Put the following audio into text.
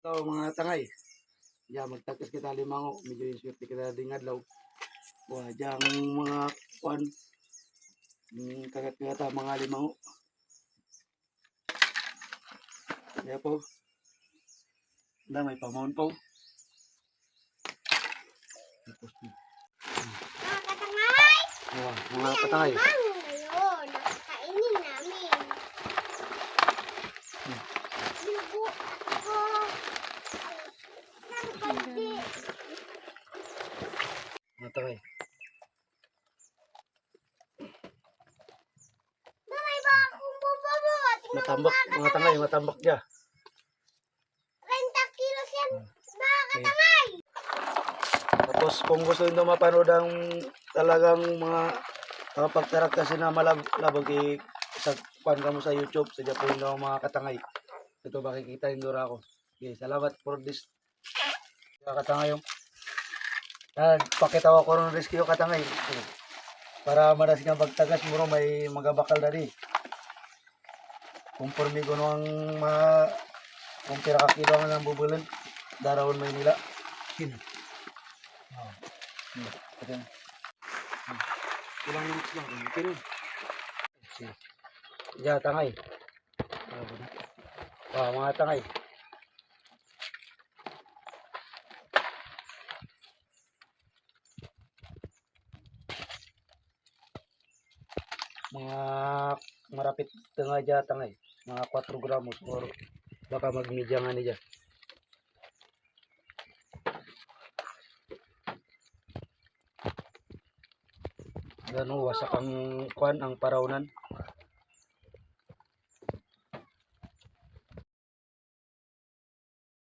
So mga tangay, ya magtagkas kita limango, medyo yung swerte kita ding adlaw. Wa jang mga kuan kagat kita mga limango. Ya po. Na may pamon po. Tapos Mga katangay! mga katangay. Mango ngayon. Kainin namin. Lugo ako. Ng konti. Mga tangay. Damay ba akong bubabot? Matambak, mga tangay, matambak dia. 30 kilos yan. Mga katangay! Tapos kung gusto nyo mapanood ang talagang mga pagtaraktasin na malabag sa kuan ka mo sa YouTube, sa Japon daw mga katangay. Ito makikita yung dura ko. Okay, salamat for this. Mga katangay yung pakitawa ko ng rescue katangay. Para manas nga pagtagas mo may magabakal na rin. Conforme ko nung kung pira ka kilo nga ng bubulan, darawon may nila. Okay. Ilang minutes lang. Okay rin. Ya, tangay. Mga tangay. Mga marapit tengah dya tangay. Mga 4 gramos or baka mag-media nga niya. Gano wasak ang kuan ang parawnan.